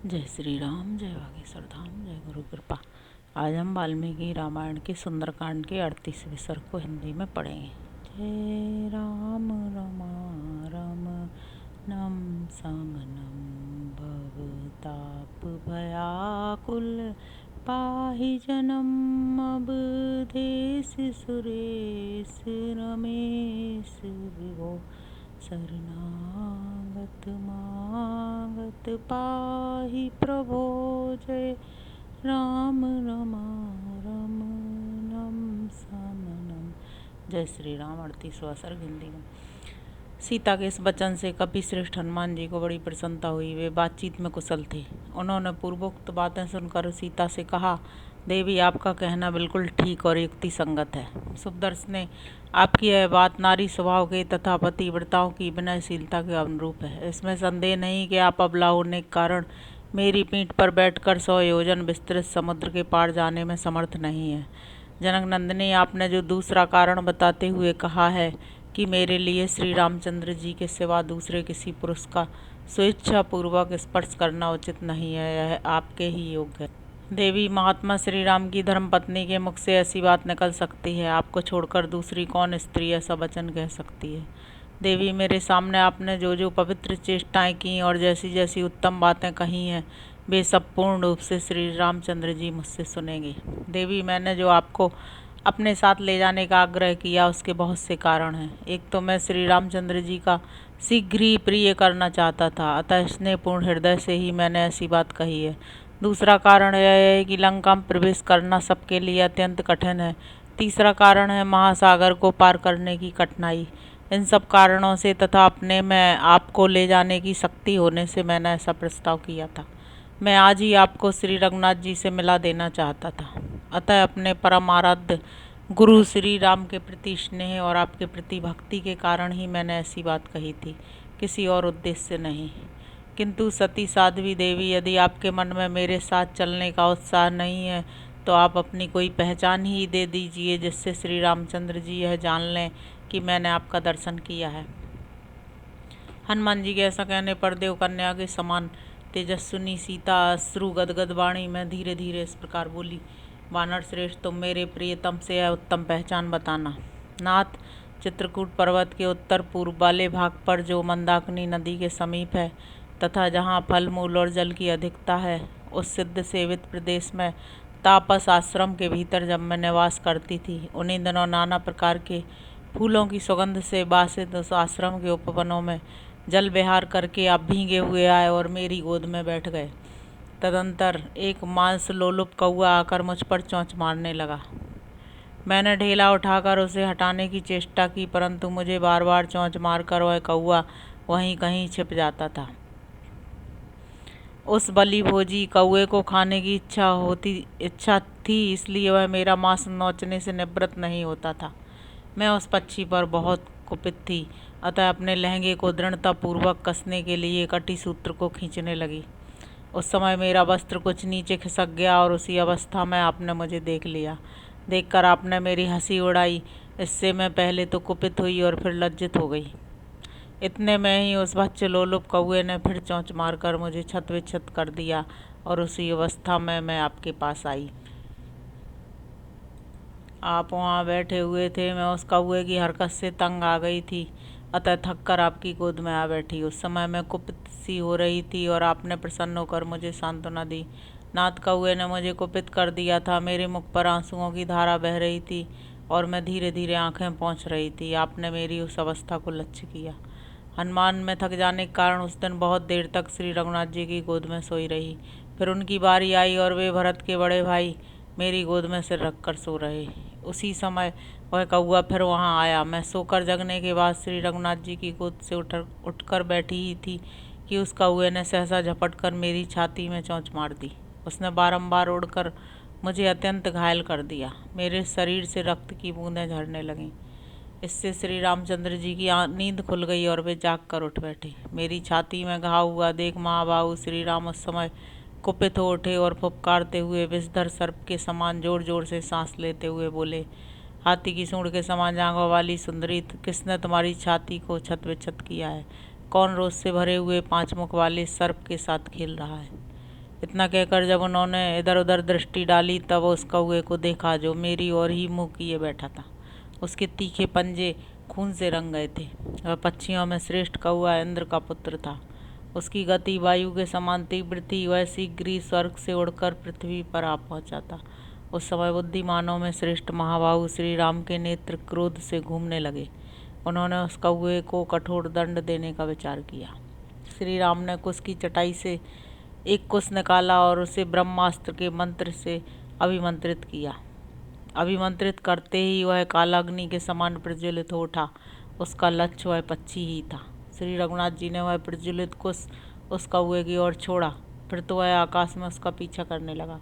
जय श्री राम, जय बागेश्वर धाम, जय गुरु कृपा। आज हम वाल्मीकि रामायण के सुंदरकांड के 38वें सर्ग को हिंदी में पढ़ेंगे। जय राम रमणम समनम भवताप भयाकुल पाहि जनम अवधेश सुरेश रमेश विभो शरणागत मागत पाहि प्रभो। जय राम रमणम समनम। जय श्री राम। 38वां सर्ग हिंदी में। सीता के इस वचन से कपिश्रेष्ठ हनुमान जी को बड़ी प्रसन्नता हुई। वे बातचीत में कुशल थे। उन्होंने पूर्वोक्त बातें सुनकर सीता से कहा, देवी, आपका कहना बिल्कुल ठीक और युक्ति संगत है। सुदर्शने, आपकी यह बात नारी स्वभाव के तथा पतिव्रताओं की विनयशीलता के अनुरूप है। इसमें संदेह नहीं कि आप अबला होने के कारण मेरी पीठ पर बैठकर 100 योजन विस्तृत समुद्र के पार जाने में समर्थ नहीं है। जनक नंदिनी, आपने जो दूसरा कारण बताते हुए कहा है कि मेरे लिए श्री रामचंद्र जी के सिवा दूसरे किसी पुरुष का स्वेच्छा पूर्वक स्पर्श करना उचित नहीं है, यह आपके ही योग्य है। देवी, महात्मा श्री राम की धर्मपत्नी के मुख से ऐसी बात निकल सकती है? आपको छोड़कर दूसरी कौन स्त्री ऐसा वचन कह सकती है? देवी, मेरे सामने आपने जो जो पवित्र चेष्टाएं की और जैसी जैसी उत्तम बातें कही हैं, वे सब पूर्ण रूप से श्री रामचंद्र जी मुझसे सुनेंगे। देवी, मैंने जो आपको अपने साथ ले जाने का आग्रह किया उसके बहुत से कारण हैं। एक तो मैं श्री रामचंद्र जी का शीघ्र ही प्रिय करना चाहता था, अतः स्नेहपूर्ण हृदय से ही मैंने ऐसी बात कही है। दूसरा कारण यह है कि लंका में प्रवेश करना सबके लिए अत्यंत कठिन है। तीसरा कारण है महासागर को पार करने की कठिनाई। इन सब कारणों से तथा अपने में आपको ले जाने की शक्ति होने से मैंने ऐसा प्रस्ताव किया था। मैं आज ही आपको श्री रघुनाथ जी से मिला देना चाहता था। अतः अपने परम आराध्य गुरु श्री राम के प्रति स्नेह और आपके प्रति भक्ति के कारण ही मैंने ऐसी बात कही थी, किसी और उद्देश्य से नहीं। किंतु सती साध्वी देवी, यदि आपके मन में मेरे साथ चलने का उत्साह नहीं है तो आप अपनी कोई पहचान ही दे दीजिए, जिससे श्री रामचंद्र जी यह जान लें कि मैंने आपका दर्शन किया है। हनुमान जी के ऐसा कहने पर देवकन्या के समान तेजस्विनी सीता अश्रु गदगद वाणी में धीरे धीरे इस प्रकार बोली, वानर श्रेष्ठ, तुम मेरे प्रियतम से यह उत्तम पहचान बताना। नाथ, चित्रकूट पर्वत के उत्तर पूर्व वाले भाग पर जो मंदाकिनी नदी के समीप है तथा जहाँ फल मूल और जल की अधिकता है, उस सिद्ध सेवित प्रदेश में तापस आश्रम के भीतर जब मैं निवास करती थी, उन्हीं दिनों नाना प्रकार के फूलों की सुगंध से बासित उस आश्रम के उपवनों में जल विहार करके आप भीगे हुए आए और मेरी गोद में बैठ गए। तदंतर एक मांस लोलुप कौआ आकर मुझ पर चोंच मारने लगा। मैंने ढेला उठाकर उसे हटाने की चेष्टा की, परंतु मुझे बार बार चोंच मारकर वह कौआ वहीं कहीं छिप जाता था। उस बलि भोजी कौए को खाने की इच्छा थी, इसलिए वह मेरा मांस नोचने से निवृत्त नहीं होता था। मैं उस पक्षी पर बहुत कुपित थी, अतः अपने लहंगे को दृढ़तापूर्वक कसने के लिए कटी सूत्र को खींचने लगी। उस समय मेरा वस्त्र कुछ नीचे खिसक गया और उसी अवस्था में आपने मुझे देख लिया। देखकर आपने मेरी हंसी उड़ाई। इससे मैं पहले तो कुपित हुई और फिर लज्जित हो गई। इतने में ही उस भच्च लोलुप कौए ने फिर चोंच मारकर मुझे छत विच्छत कर दिया और उसी अवस्था में मैं आपके पास आई। आप वहाँ बैठे हुए थे। मैं उस कौए की हरकत से तंग आ गई थी, अतः थककर आपकी गोद में आ बैठी। उस समय मैं कुपित सी हो रही थी और आपने प्रसन्न होकर मुझे सांत्वना दी। नाथ, कौए ने मुझे कुपित कर दिया था। मेरे मुख पर आंसुओं की धारा बह रही थी और मैं धीरे धीरे आंखें पोंछ रही थी। आपने मेरी उस अवस्था को लक्ष्य किया। हनुमान में थक जाने के कारण उस दिन बहुत देर तक श्री रघुनाथ जी की गोद में सोई रही। फिर उनकी बारी आई और वे भरत के बड़े भाई मेरी गोद में सिर रखकर सो रहे। उसी समय वह कौआ फिर वहाँ आया। मैं सोकर जगने के बाद श्री रघुनाथ जी की गोद से उठकर बैठी ही थी कि उस कौए ने सहसा झपटकर मेरी छाती में चोंच मार दी। उसने बारंबार उड़कर मुझे अत्यंत घायल कर दिया। मेरे शरीर से रक्त की बूंदें झरने लगीं। इससे श्री रामचंद्र जी की नींद खुल गई और वे जाग कर उठ बैठे। मेरी छाती में घाव हुआ देख महाबाहु श्री राम उस समय कुपित हो उठे और फुफकारते हुए विषधर सर्प के समान जोर जोर से सांस लेते हुए बोले, हाथी की सूंड के समान जांघों वाली सुंदरी, किसने तुम्हारी छाती को छत किया है? कौन रोज से भरे हुए 5 मुख वाले सर्प के साथ खेल रहा है? इतना कहकर जब उन्होंने इधर उधर दृष्टि डाली तब उस कौए को देखा जो मेरी ओर ही मुँह किए बैठा था। उसके तीखे पंजे खून से रंग गए थे। वह पक्षियों में श्रेष्ठ कौआ इंद्र का पुत्र था। उसकी गति वायु के समान तीव्र थी। वह शीघ्र ही स्वर्ग से उड़कर पृथ्वी पर आ पहुंचा था। उस समय बुद्धिमानों में श्रेष्ठ महाबाहु श्री राम के नेत्र क्रोध से घूमने लगे। उन्होंने उस कौए को कठोर दंड देने का विचार किया। श्री राम ने कुश की चटाई से एक कुश निकाला और उसे ब्रह्मास्त्र के मंत्र से अभिमंत्रित किया। अभिमंत्रित करते ही वह कालाग्नि के समान प्रज्वलित हो उठा। उसका लक्ष्य वह पक्षी ही था। श्री रघुनाथ जी ने वह प्रज्वलित कुश उस कौए की ओर छोड़ा। फिर तो वह आकाश में उसका पीछा करने लगा।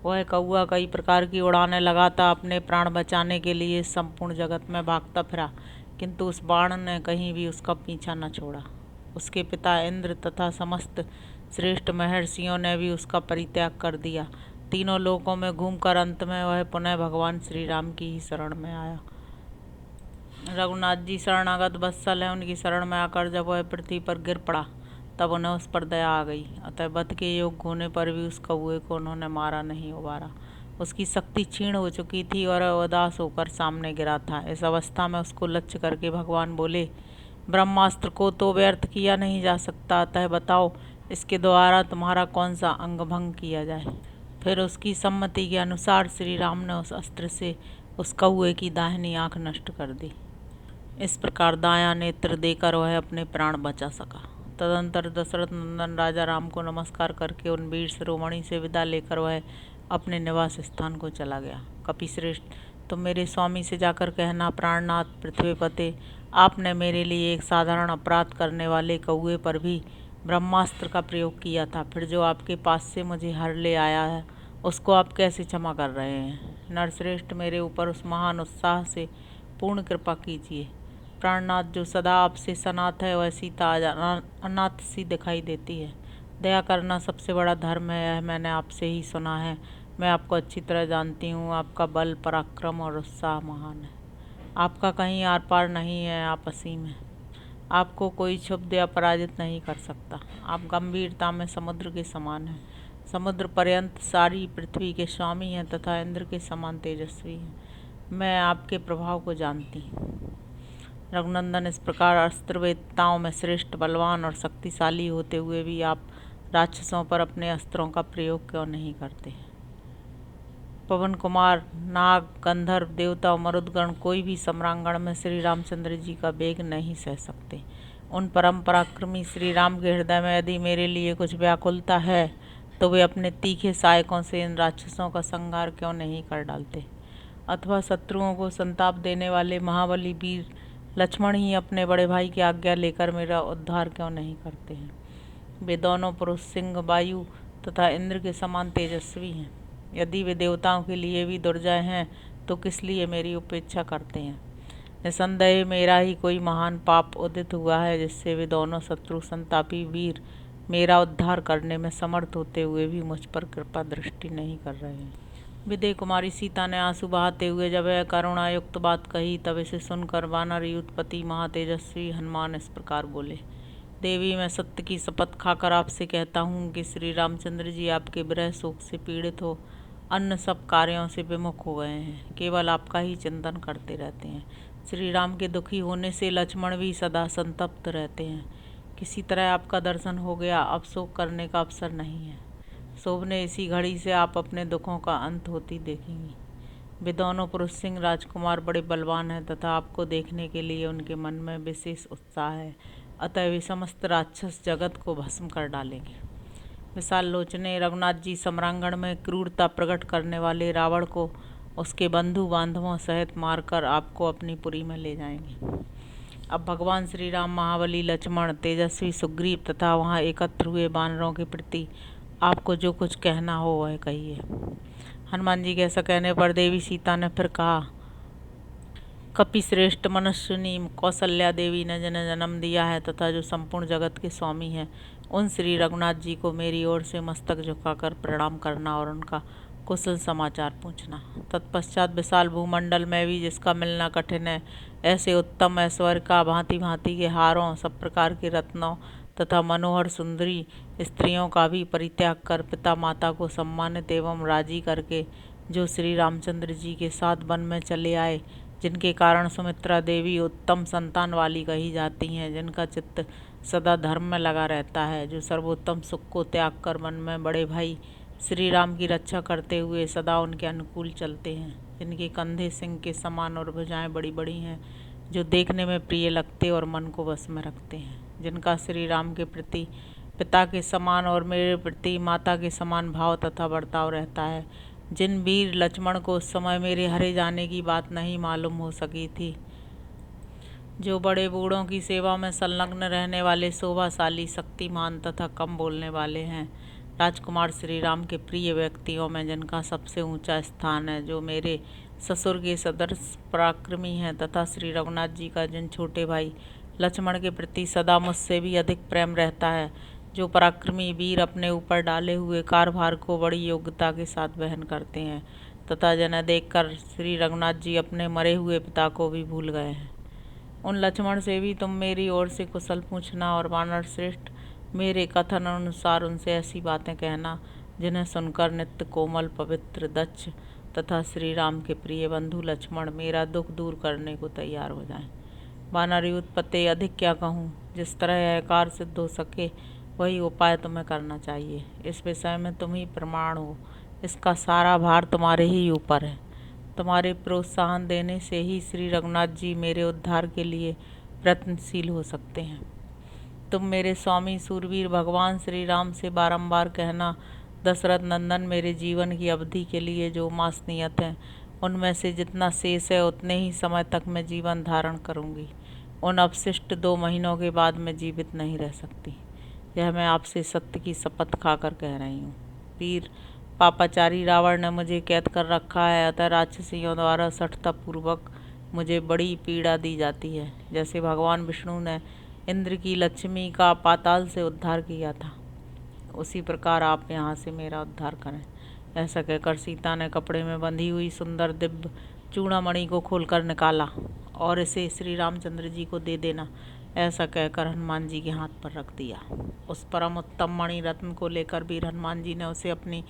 वह कौआ कई प्रकार की उड़ानें लगाता अपने प्राण बचाने के लिए संपूर्ण जगत में भागता फिरा, किंतु उस बाण ने कहीं भी उसका पीछा न छोड़ा। उसके पिता इंद्र तथा समस्त श्रेष्ठ महर्षियों ने भी उसका परित्याग कर दिया। तीनों लोकों में घूमकर अंत में वह पुनः भगवान श्री राम की ही शरण में आया। रघुनाथ जी शरणागत वत्सल है। उनकी शरण में आकर जब वह पृथ्वी पर गिर पड़ा तब उन्हें उस पर दया आ गई। अतः वध के योग्य होने पर भी उस कौए को उन्होंने मारा नहीं उबारा। उसकी शक्ति क्षीण हो चुकी थी और उदास होकर सामने गिरा था। इस अवस्था में उसको लक्ष्य करके भगवान बोले, ब्रह्मास्त्र को तो व्यर्थ किया नहीं जा सकता, अतः बताओ इसके द्वारा तुम्हारा कौन सा अंग भंग किया जाए। फिर उसकी सम्मति के अनुसार श्री राम ने उस अस्त्र से उस कौए की दाहिनी आंख नष्ट कर दी। इस प्रकार दायां नेत्र देकर वह अपने प्राण बचा सका। तदंतर दशरथ नंदन राजा राम को नमस्कार करके उन वीर शिरोमणि से विदा लेकर वह अपने निवास स्थान को चला गया। कपिश्रेष्ठ, तुम मेरे स्वामी से जाकर कहना, प्राणनाथ पृथ्वीपते, आपने मेरे लिए एक साधारण अपराध करने वाले कौए पर भी ब्रह्मास्त्र का प्रयोग किया था। फिर जो आपके पास से मुझे हर ले आया है उसको आप कैसे क्षमा कर रहे हैं? नरश्रेष्ठ, मेरे ऊपर उस महान उत्साह से पूर्ण कृपा कीजिए। प्राणनाथ, जो सदा आपसे सनाथ है वह सीता आज अनाथ सी दिखाई देती है। दया करना सबसे बड़ा धर्म है, यह मैंने आपसे ही सुना है। मैं आपको अच्छी तरह जानती हूँ। आपका बल, पराक्रम और उत्साह महान है। आपका कहीं आर पार नहीं है, आप असीम हैं। आपको कोई क्षुब्ध या पराजित नहीं कर सकता। आप गंभीरता में समुद्र के समान हैं, समुद्र पर्यंत सारी पृथ्वी के स्वामी हैं तथा इंद्र के समान तेजस्वी हैं। मैं आपके प्रभाव को जानती हूँ। रघुनंदन, इस प्रकार अस्त्रवेत्ताओं में श्रेष्ठ, बलवान और शक्तिशाली होते हुए भी आप राक्षसों पर अपने अस्त्रों का प्रयोग क्यों नहीं करते? पवन कुमार, नाग, गंधर्व, देवता और मरुदगण कोई भी सम्रांगण में श्री रामचंद्र जी का वेग नहीं सह सकते। उन परम पराक्रमी श्री राम के हृदय में यदि मेरे लिए कुछ व्याकुलता है तो वे अपने तीखे सहायकों से इन राक्षसों का संहार क्यों नहीं कर डालते? अथवा शत्रुओं को संताप देने वाले महाबली वीर लक्ष्मण ही अपने बड़े भाई की आज्ञा लेकर मेरा उद्धार क्यों नहीं करते हैं? वे दोनों पुरुष सिंह, वायु तथा इंद्र के समान तेजस्वी हैं। यदि वे देवताओं के लिए भी दुर्जय हैं तो किस लिए मेरी उपेक्षा करते हैं? निसंदेह मेरा ही कोई महान पाप उदित हुआ है जिससे वे दोनों शत्रु संतापी वीर मेरा उद्धार करने में समर्थ होते हुए भी मुझ पर कृपा दृष्टि नहीं कर रहे हैं। विदेह कुमारी सीता ने आंसू बहाते हुए जब यह करुणायुक्त बात कही तब इसे सुनकर वानर युद्धपति महातेजस्वी हनुमान इस प्रकार बोले, देवी, मैं सत्य की शपथ खाकर आपसे कहता हूँ कि श्री रामचंद्र जी आपके विरह शोक से पीड़ित हो अन्य सब कार्यों से विमुख हो गए हैं, केवल आपका ही चिंतन करते रहते हैं। श्री राम के दुखी होने से लक्ष्मण भी सदा संतप्त रहते हैं। किसी तरह आपका दर्शन हो गया, अब शोक करने का अवसर नहीं है। शोभने इसी घड़ी से आप अपने दुखों का अंत होती देखेंगी। वे दोनों पुरुष सिंह राजकुमार बड़े बलवान हैं तथा आपको देखने के लिए उनके मन में विशेष उत्साह है, अतः वे समस्त राक्षस जगत को भस्म कर डालेंगे। विशाल लोचने, रघुनाथ जी सम्रांगण में क्रूरता प्रकट करने वाले रावण को उसके बंधु बांधवों सहित मारकर आपको अपनी पुरी में ले जाएंगे। अब भगवान श्री राम, महाबली लक्ष्मण, तेजस्वी सुग्रीव तथा वहाँ एकत्र हुए वानरों के प्रति आपको जो कुछ कहना हो वह कहिए। हनुमान जी के ऐसा कहने पर देवी सीता ने फिर कहा, कपिश्रेष्ठ मनुष्यनी कौशल्या देवी ने जिन्हें जन्म दिया है तथा जो संपूर्ण जगत के स्वामी हैं, उन श्री रघुनाथ जी को मेरी ओर से मस्तक झुकाकर प्रणाम करना और उनका कुशल समाचार पूछना। तत्पश्चात विशाल भूमंडल में भी जिसका मिलना कठिन है, ऐसे उत्तम ऐश्वर्य का, भांति भांति के हारों, सब प्रकार के रत्नों तथा मनोहर सुंदरी स्त्रियों का भी परित्याग कर पिता माता को सम्मानित एवं राजी करके जो श्री रामचंद्र जी के साथ वन में चले आए, जिनके कारण सुमित्रा देवी उत्तम संतान वाली कही जाती हैं, जिनका चित्त सदा धर्म में लगा रहता है, जो सर्वोत्तम सुख को त्याग कर मन में बड़े भाई श्री राम की रक्षा करते हुए सदा उनके अनुकूल चलते हैं, जिनके कंधे सिंह के समान और भुजाएं बड़ी बड़ी हैं, जो देखने में प्रिय लगते और मन को बस में रखते हैं, जिनका श्री राम के प्रति पिता के समान और मेरे प्रति माता के समान भाव तथा बर्ताव रहता है, जिन वीर लक्ष्मण को उस समय मेरे हरे जाने की बात नहीं मालूम हो सकी थी, जो बड़े बूढ़ों की सेवा में संलग्न रहने वाले शोभाशाली, शक्तिमान तथा कम बोलने वाले हैं, राजकुमार श्री राम के प्रिय व्यक्तियों में जिनका सबसे ऊंचा स्थान है, जो मेरे ससुर के सदृश पराक्रमी हैं तथा श्री रघुनाथ जी का जिन छोटे भाई लक्ष्मण के प्रति सदा मुझसे भी अधिक प्रेम रहता है, जो पराक्रमी वीर अपने ऊपर डाले हुए कार्यभार को बड़ी योग्यता के साथ वहन करते हैं तथा जिन्हें देखकर श्री रघुनाथ जी अपने मरे हुए पिता को भी भूल गए हैं। उन लक्ष्मण से भी तुम मेरी ओर से कुशल पूछना और वानर श्रेष्ठ मेरे कथन अनुसार उनसे ऐसी बातें कहना जिन्हें सुनकर नित्य कोमल पवित्र दक्ष तथा श्री राम के प्रिय बंधु लक्ष्मण मेरा दुख दूर करने को तैयार हो जाएं। वानरयुत पते अधिक क्या कहूँ, जिस तरह यह कार्य सिद्ध हो सके वही उपाय तुम्हें करना चाहिए। इस विषय में तुम ही प्रमाण हो, इसका सारा भार तुम्हारे ही ऊपर है। तुम्हारे प्रोत्साहन देने से ही श्री रघुनाथ जी मेरे उद्धार के लिए प्रयत्नशील हो सकते हैं। तुम मेरे स्वामी सूरवीर भगवान श्री राम से बारंबार कहना, दशरथ नंदन मेरे जीवन की अवधि के लिए जो मास नियत हैं उनमें से जितना शेष है उतने ही समय तक मैं जीवन धारण करूंगी। उन अवशिष्ट 2 महीनों के बाद मैं जीवित नहीं रह सकती। यह मैं आपसे सत्य की शपथ खाकर कह रही हूँ। वीर पापाचारी रावण ने मुझे कैद कर रखा है, अतः राक्षसियों द्वारा सठतापूर्वक मुझे बड़ी पीड़ा दी जाती है। जैसे भगवान विष्णु ने इंद्र की लक्ष्मी का पाताल से उद्धार किया था, उसी प्रकार आप यहाँ से मेरा उद्धार करें। ऐसा कहकर सीता ने कपड़े में बंधी हुई सुंदर दिव्य चूड़ामणि को खोलकर निकाला और इसे श्री रामचंद्र जी को दे देना, ऐसा कहकर हनुमान जी के हाथ पर रख दिया। उस परम उत्तम मणि रत्न को लेकर वीर हनुमान जी ने उसे अपनी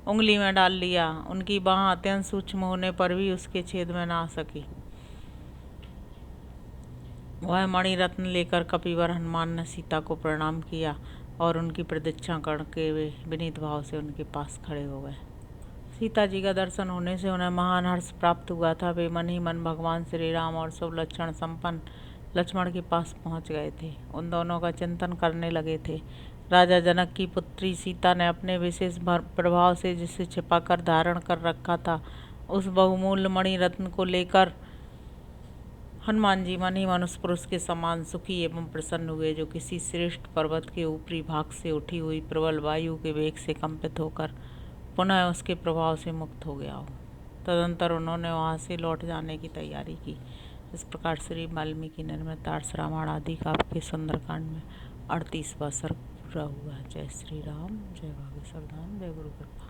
उंगली में डाल लिया। उनकी बाह अत्यंत सूक्ष्म होने पर भी उसके छेद में ना आ सकी। वह मणि रत्न लेकर कपिवर हनुमान ने सीता को प्रणाम किया और उनकी प्रतीक्षा करके वे विनीत भाव से उनके पास खड़े हो गए। सीता जी का दर्शन होने से उन्हें महान हर्ष प्राप्त हुआ था। वे मन ही मन भगवान श्री राम और शुभ लक्षण संपन्न लक्ष्मण के पास पहुंच गए थे। उन दोनों का चिंतन करने लगे थे। राजा जनक की पुत्री सीता ने अपने विशेष प्रभाव से जिसे छिपाकर धारण कर रखा था, उस बहुमूल्य मणि रत्न को लेकर हनुमान जी मन ही मन उस पुरुष के समान सुखी एवं प्रसन्न हुए, जो किसी श्रेष्ठ पर्वत के ऊपरी भाग से उठी हुई प्रबल वायु के वेग से कंपित होकर पुनः उसके प्रभाव से मुक्त हो गया हो। तदंतर उन्होंने वहां से लौट जाने की तैयारी की। इस प्रकार श्री वाल्मीकि निर्मित आर्ष रामायण आदि काव्य के सुंदरकांड में 38वां सर्ग पूरा हुआ। जय श्री राम, जय भाग्य सर्वधाम, जय गुरु कृपा।